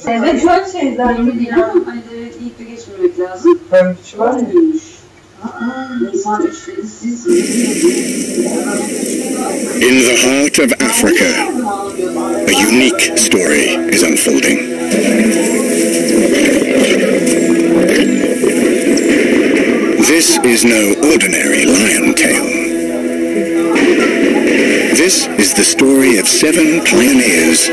Evet, çok şeyden. Hani de ilk bir geçmemek lazım. Ben hiç var mı? In the heart of Africa, a unique story is unfolding. This is no ordinary lion tale. This is the story of 7 pioneers.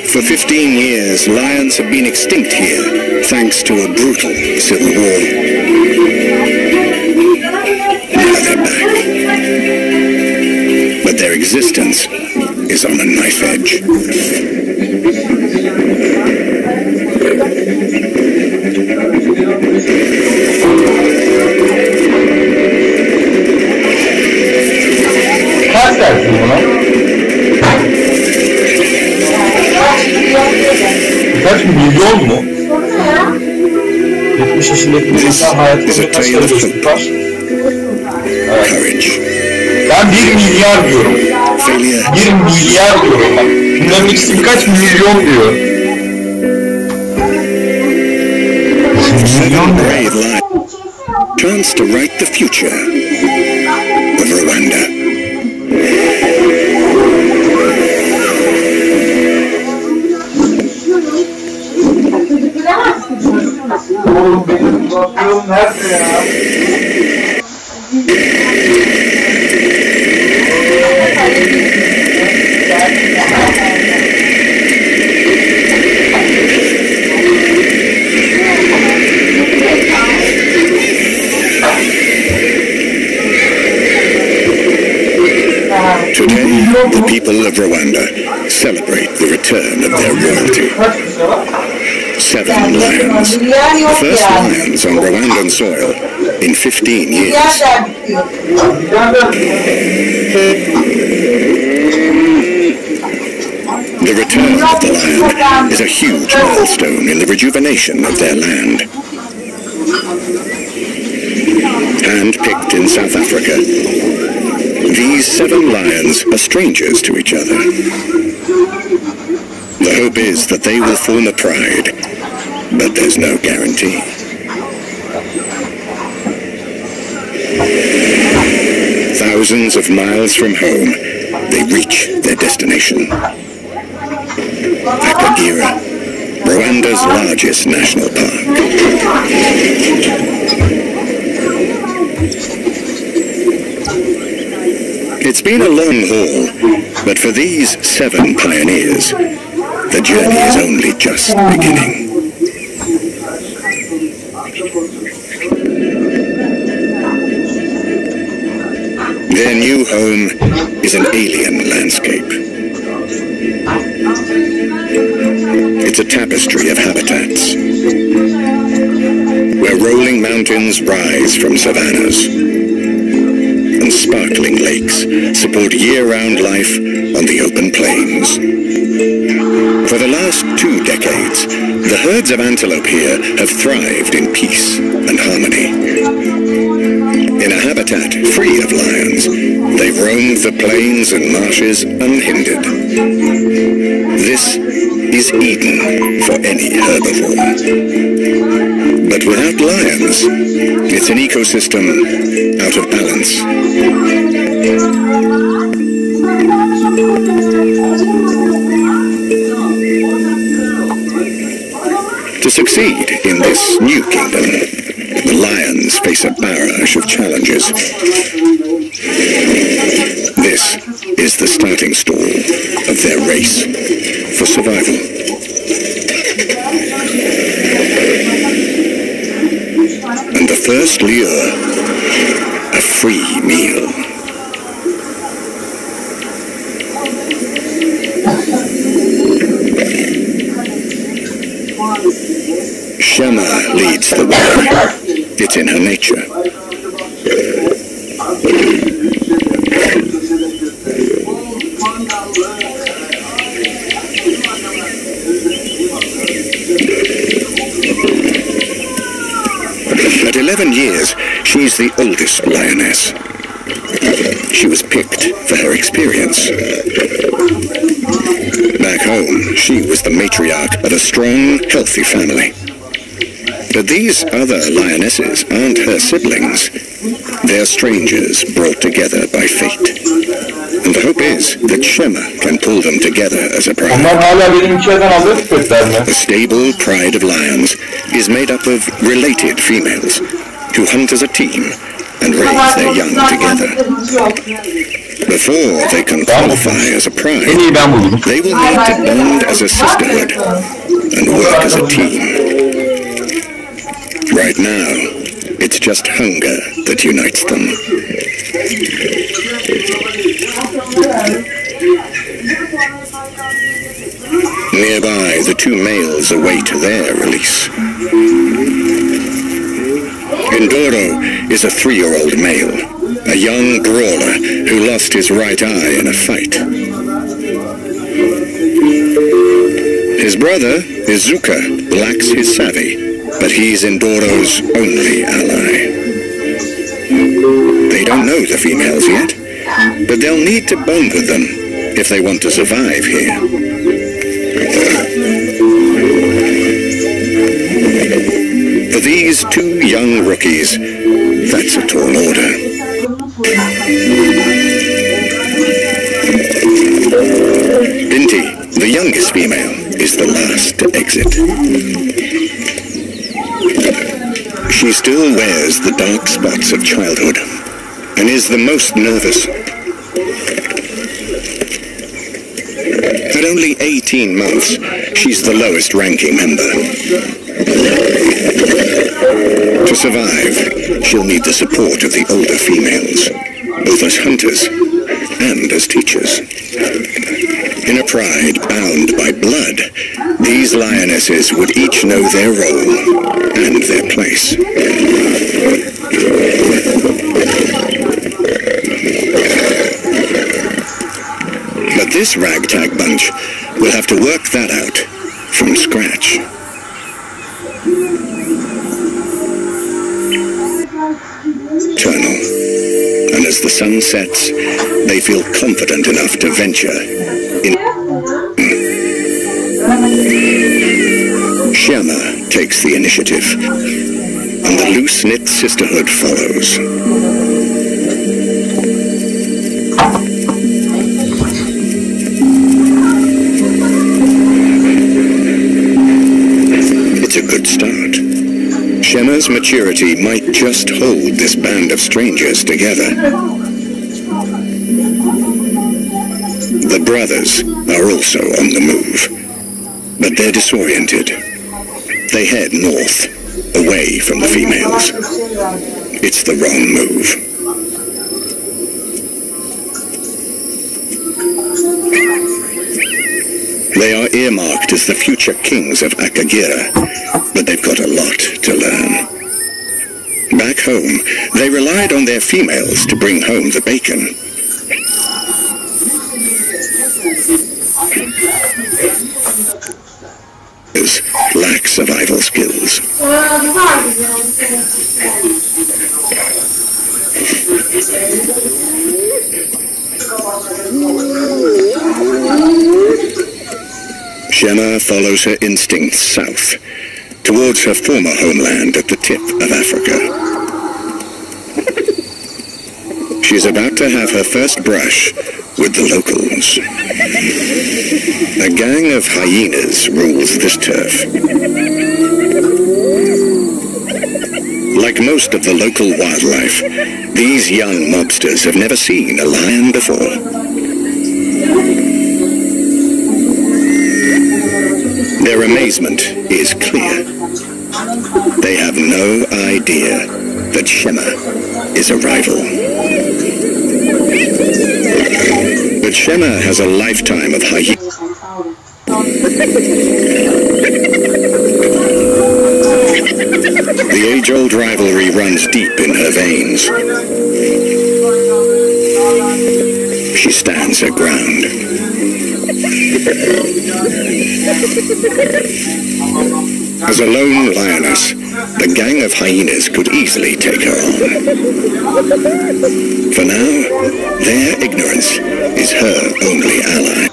For 15 years, lions have been extinct here, thanks to a brutal civil war. Now they're back. But their existence is on a knife edge. Kaç dersin buna? Kaç milyon mu? 70 yaşındaki bir insan hayatında kaç kere dostluk var? Courage. Ben 1 milyar diyorum. 1 milyar diyorum bak. Bunların ikisi birkaç milyon diyor. Milyon brave lions. Chance to write the future of Rwanda. Oğlum benim bakıyorum nerede ya? Today, the people of Rwanda celebrate the return of their royalty. 7 lions, the first lions on Rwandan soil in 15 years. The return of the lion is a huge milestone in the rejuvenation of their land. Hand-picked in South Africa, these 7 lions are strangers to each other. The hope is that they will form a pride, but there's no guarantee. Thousands of miles from home, they reach their destination. Akagira, Rwanda's largest national park. It's been a long haul, but for these 7 pioneers, the journey is only just beginning. Their new home is an alien landscape. It's a tapestry of habitats, where rolling mountains rise from savannas, and sparkling lakes support year-round life on the open plains. For the last 2 decades, the herds of antelope here have thrived in peace and harmony. In a habitat free of lions, they've roamed the plains and marshes unhindered. This is Eden for any herbivore. But without lions, it's an ecosystem out of balance. To succeed in this new kingdom, the lions face a barrage of challenges. This is the starting stall of their race for survival. And the first lure, a free meal. Shema leads the way. It's in her nature. At 11 years, she's the oldest lioness. She was picked for her experience. Back home, she was the matriarch of a strong, healthy family. But these other lionesses aren't her siblings. They're strangers brought together by fate. And the hope is that Shema can pull them together as a pride. Onlar hala benim içeriden aldığı köpekler mi? The stable pride of lions is made up of related females who hunt as a team and raise their young together. Before they can qualify as a pride, En iyi ben buldum. they will need to bond as a sisterhood and work as a team. Right now, it's just hunger that unites them. Nearby, the two males await their release. Endoro is a 3-year-old male, a young brawler who lost his right eye in a fight. His brother, Izuka, lacks his savvy, but he's Endoro's only ally. They don't know the females yet, but they'll need to bond with them if they want to survive here. For these two young rookies, that's a tall order. Binti, the youngest female, is the last to exit. She still wears the dark spots of childhood and is the most nervous. At only 18 months, she's the lowest ranking member. To survive, she'll need the support of the older females, both as hunters and as teachers. In a pride bound by blood, these lionesses would each know their role and their place. But this ragtag bunch will have to work that out from scratch. Eternal. And as the sun sets, they feel confident enough to venture in. Shema takes the initiative, and the loose-knit sisterhood follows. It's a good start. Shema's maturity might just hold this band of strangers together. The brothers are also on the move, but they're disoriented. They head north, away from the females. It's the wrong move. They are earmarked as the future kings of Akagera, but they've got a lot to learn. Back home, they relied on their females to bring home the bacon. Lack survival skills. Shema follows her instincts south, towards her former homeland at the tip of Africa. She's about to have her first brush with the locals. A gang of hyenas rules this turf. Like most of the local wildlife, these young mobsters have never seen a lion before. Their amazement is clear. They have no idea that Shema is a rival. But Shema has a lifetime of hyenas. The age-old rivalry runs deep in her veins. She stands her ground. As a lone lioness, the gang of hyenas could easily take her on. For now, their ignorance is her only ally.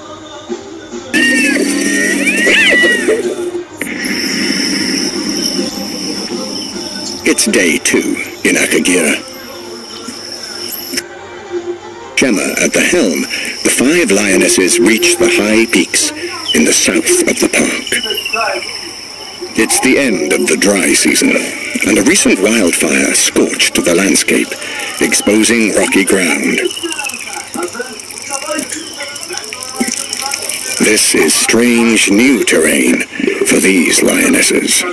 It's day 2 in Akagera. Shema at the helm, the 5 lionesses reach the high peaks in the south of the park. It's the end of the dry season, and a recent wildfire scorched the landscape, exposing rocky ground. This is strange new terrain for these lionesses.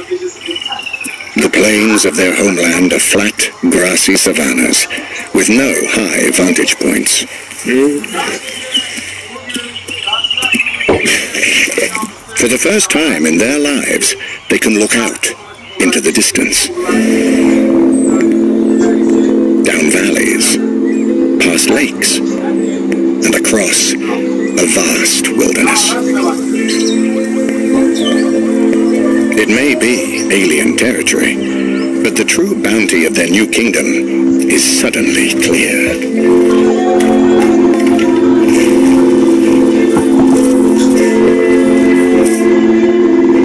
The plains of their homeland are flat, grassy savannas with no high vantage points. For the first time in their lives, they can look out into the distance. Down valleys, past lakes, and across a vast wilderness. It may be alien territory, but the true bounty of their new kingdom is suddenly clear.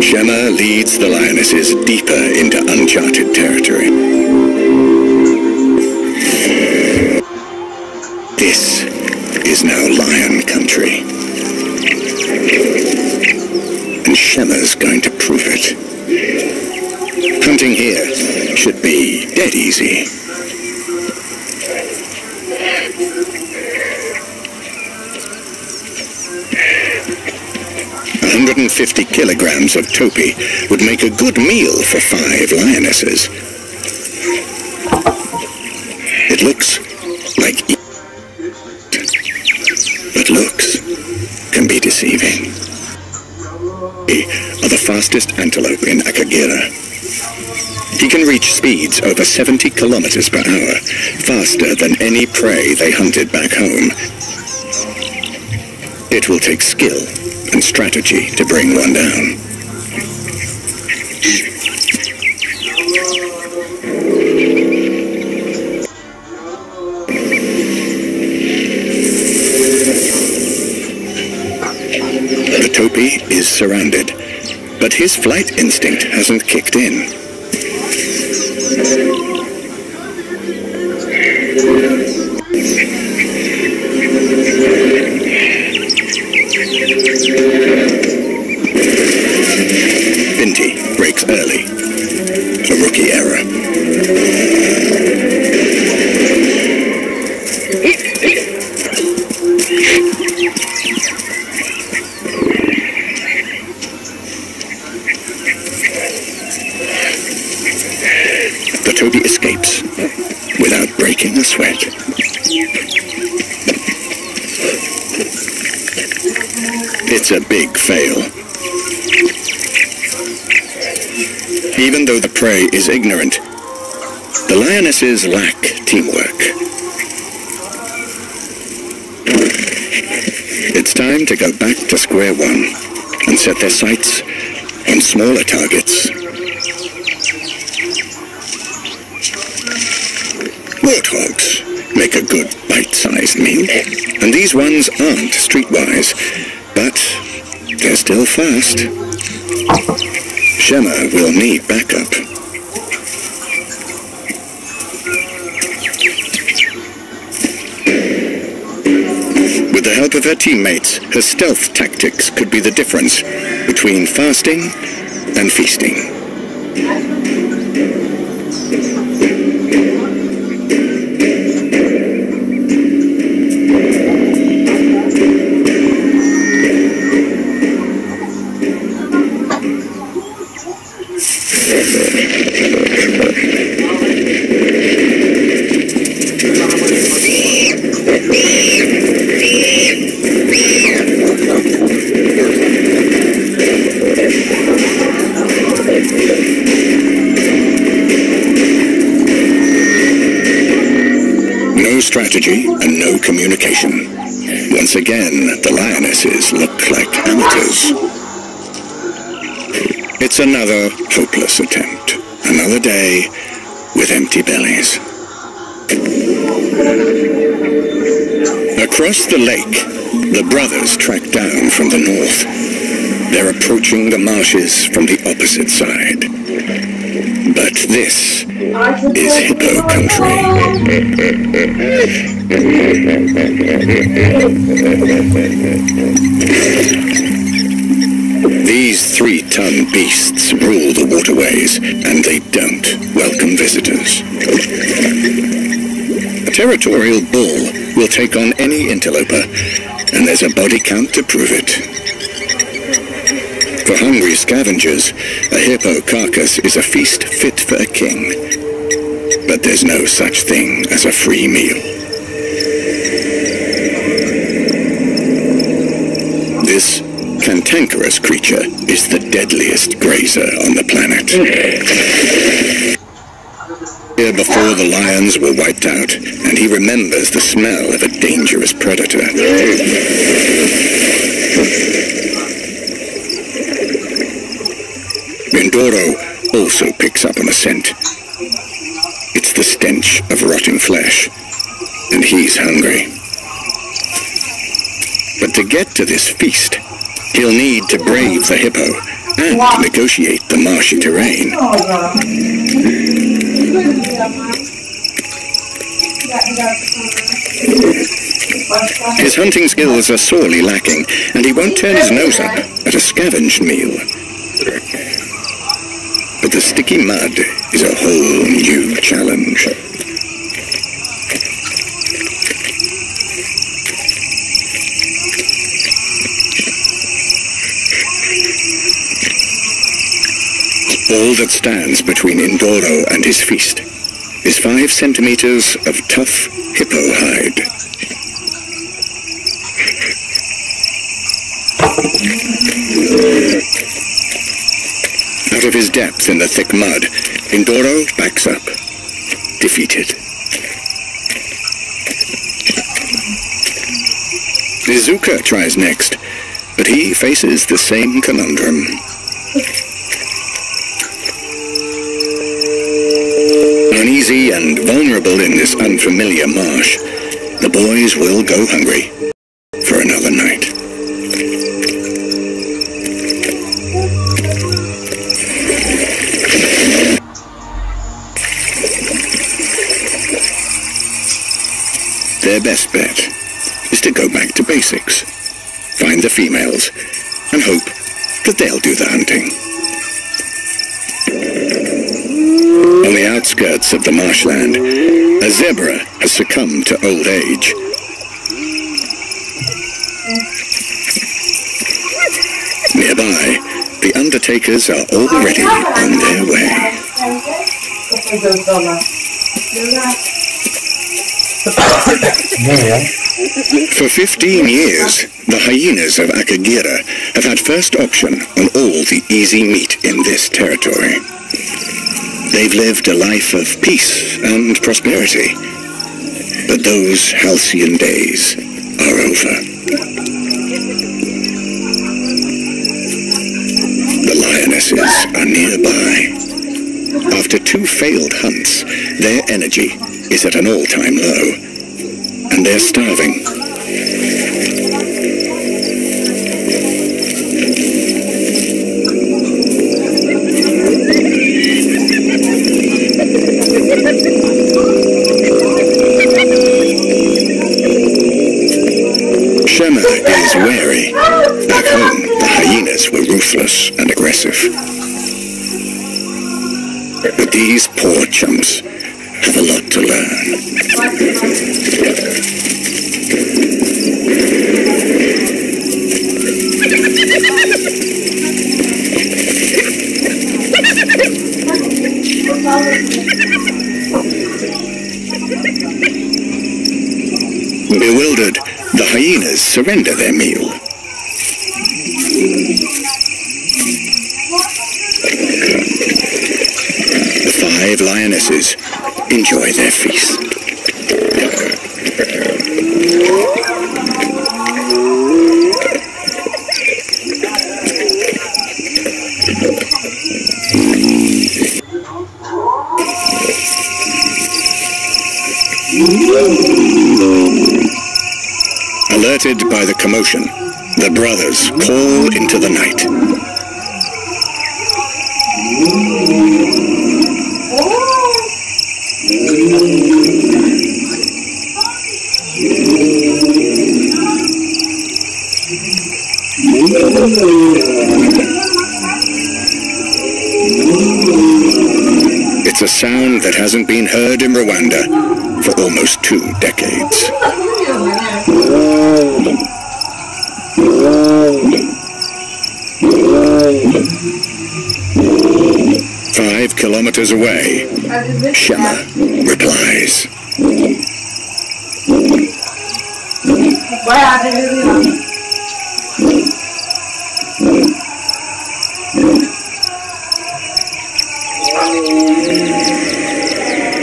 Shema leads the lionesses deeper into uncharted territory. This is now lion country. And Shema's going to prove it. Hunting here should be dead easy. "150 kilograms of topi would make a good meal for 5 lionesses. It looks like eat, but looks can be deceiving. They are the fastest antelope in Akagera. He can reach speeds over 70 kilometers per hour, faster than any prey they hunted back home. It will take skill and strategy to bring one down. The topi is surrounded, but his flight instinct hasn't kicked in. Binti breaks early. A rookie error. The topi escapes without breaking a sweat. It's a big fail. Even though the prey is ignorant, the lionesses lack teamwork. It's time to go back to square one and set their sights on smaller targets. Warthogs make a good bite-sized meal, and these ones aren't streetwise, but they're still fast. Shema will need backup. With the help of her teammates, her stealth tactics could be the difference between fasting and feasting. No strategy and no communication. Once again, the lionesses look like amateurs. It's another hopeless attempt. Another day with empty bellies. Across the lake, the brothers track down from the north. They're approaching the marshes from the opposite side. But this is hippo country. These 3-ton beasts rule the waterways, and they don't welcome visitors. A territorial bull will take on any interloper, and there's a body count to prove it. For hungry scavengers, a hippo carcass is a feast fit for a king. But there's no such thing as a free meal. This cantankerous creature is the deadliest grazer on the planet. Here before the lions were wiped out, and he remembers the smell of a dangerous predator. Mindoro also picks up on a scent. It's the stench of rotting flesh, and he's hungry. But to get to this feast, he'll need to brave the hippo and negotiate the marshy terrain. His hunting skills are sorely lacking, and he won't turn his nose up at a scavenged meal. But the sticky mud is a whole new challenge. All that stands between Indoro and his feast is 5 centimeters of tough hippo hide. Out of his depth in the thick mud, Indoro backs up, defeated. Izuka tries next, but he faces the same conundrum. Uneasy and vulnerable in this unfamiliar marsh, the boys will go hungry for another night. Their best bet is to go back to basics, find the females, and hope that they'll do the hunting. On the outskirts of the marshland, a zebra has succumbed to old age. Nearby, the undertakers are already on their way. For 15 years, the hyenas of Akagera have had first option on all the easy meat in this territory. They've lived a life of peace and prosperity, but those halcyon days are over. The lionesses are nearby. After 2 failed hunts, their energy is at an all-time low, and they're starving. Shema is wary. Back home, the hyenas were ruthless and aggressive. But these poor chumps have a lot to learn. Bewildered, the hyenas surrender their meal. The 5 lionesses enjoy their feast. Alerted by the commotion, The brothers call into the night. It's a sound that hasn't been heard in Rwanda for almost 2 decades. 5 kilometers away, Shema replies.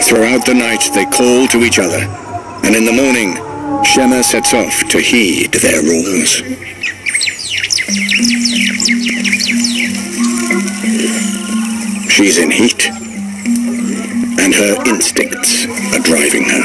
Throughout the night they call to each other, and in the morning, Shema sets off to heed their rules. She's in heat, and her instincts are driving her.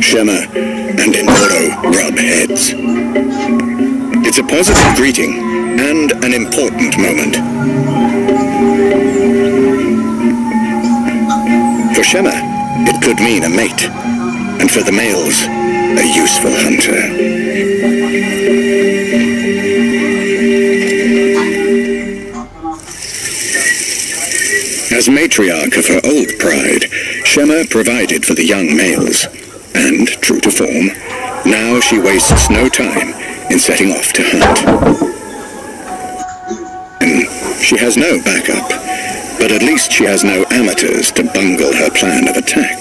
Shema and Indoro rub heads. It's a positive greeting and an important moment. For Shema, it could mean a mate, and for the males, a useful hunter. As matriarch of her old pride, Shema provided for the young males, and, true to form, now she wastes no time in setting off to hunt. And she has no backup, but at least she has no amateurs to bungle her plan of attack.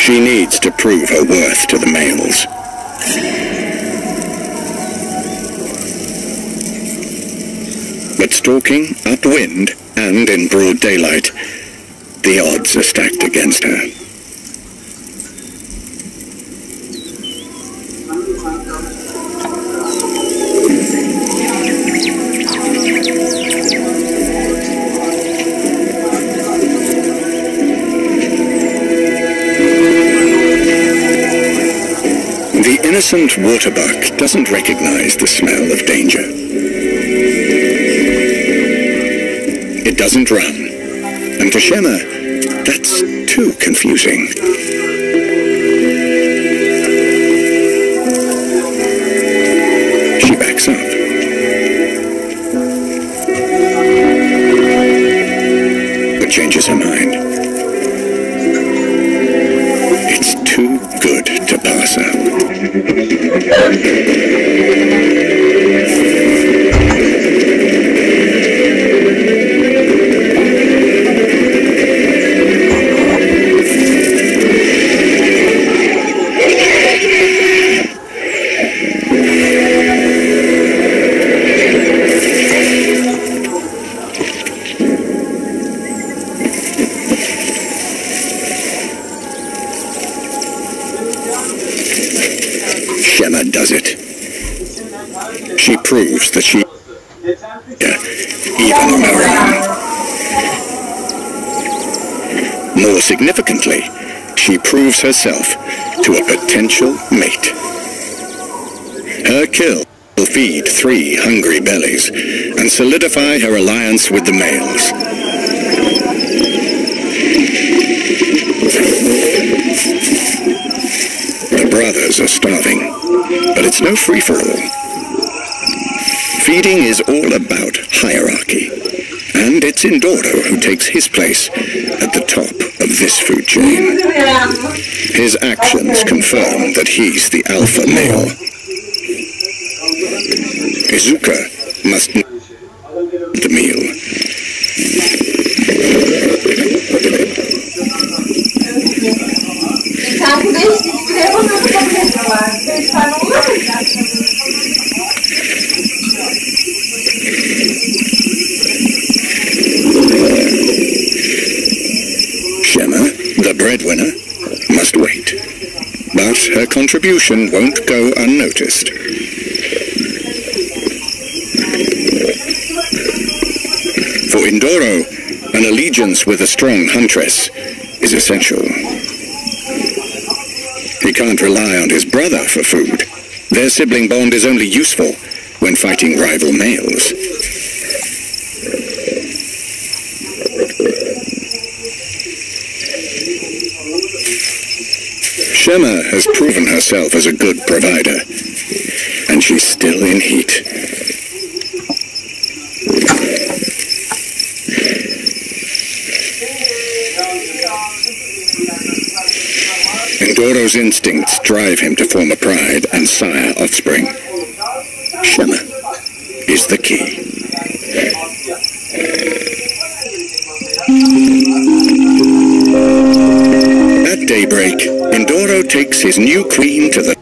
She needs to prove her worth to the males. But stalking upwind and in broad daylight, the odds are stacked against her. The innocent waterbuck doesn't recognize the smell of danger. It doesn't run, and to Shema, that's too confusing. She backs up. But changes her mind. It's too good to pass up. Shema does it. She proves that she even on her own. More significantly, she proves herself to a potential mate. Her kill will feed 3 hungry bellies and solidify her alliance with the males. The brothers are starving, but it's no free-for-all. Feeding is all about hierarchy, and it's Indoro who takes his place at the top of this food chain. His actions confirm that he's the alpha male. Izuka must know the meal. Shema, the But her contribution won't go unnoticed. For Indoro, an allegiance with a strong huntress is essential. He can't rely on his brother for food. Their sibling bond is only useful when fighting rival males. Shema has proven herself as a good provider, and she's still in heat. Indoro's instincts drive him to form a pride and sire offspring. Shema is the key. At daybreak, Indoro takes his new queen to the...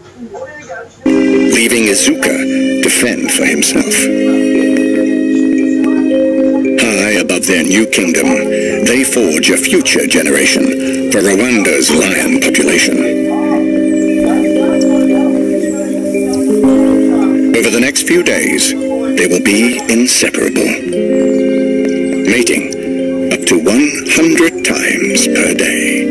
leaving Izuka to fend for himself. High above their new kingdom, they forge a future generation for Rwanda's lion population. Over the next few days, they will be inseparable, mating up to 100 times per day.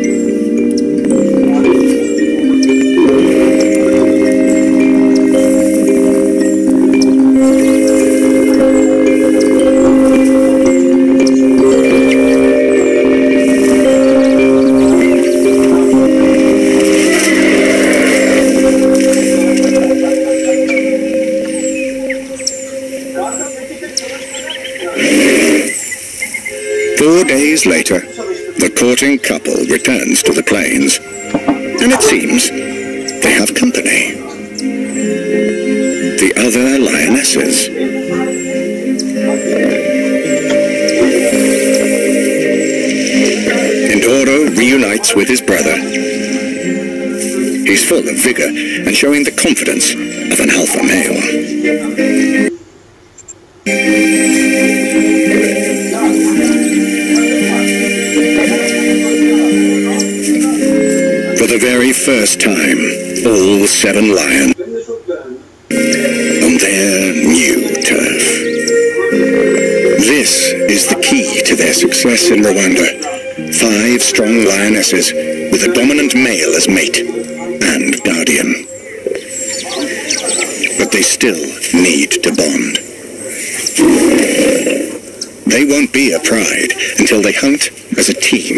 Later, the courting couple returns to the plains, and it seems they have company. The other lionesses. Indoro reunites with his brother. He's full of vigor and showing the confidence of an alpha male. For the very first time, all 7 lions on their new turf. This is the key to their success in Rwanda. 5 strong lionesses with a dominant male as mate and guardian. But they still need to bond. They won't be a pride until they hunt as a team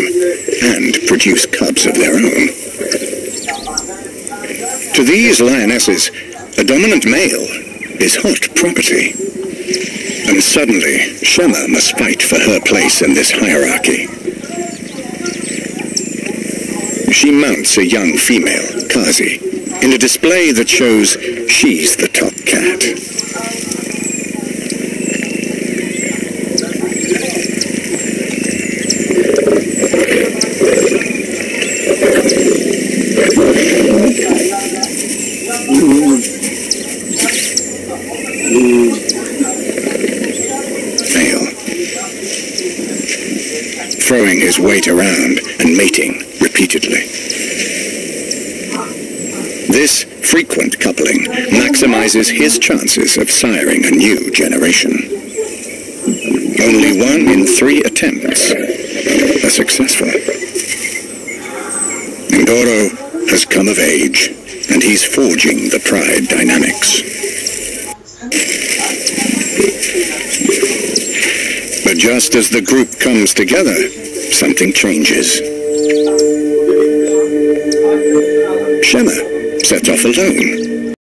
and produce cubs of their own. To these lionesses, a dominant male is hot property. And suddenly, Shema must fight for her place in this hierarchy. She mounts a young female, Kazi, in a display that shows she's the top cat. Throwing his weight around and mating repeatedly. This frequent coupling maximizes his chances of siring a new generation. Only 1 in 3 attempts are successful. Indoro has come of age, and he's forging the pride dynamics. But just as the group comes together, something changes. Shema sets off alone.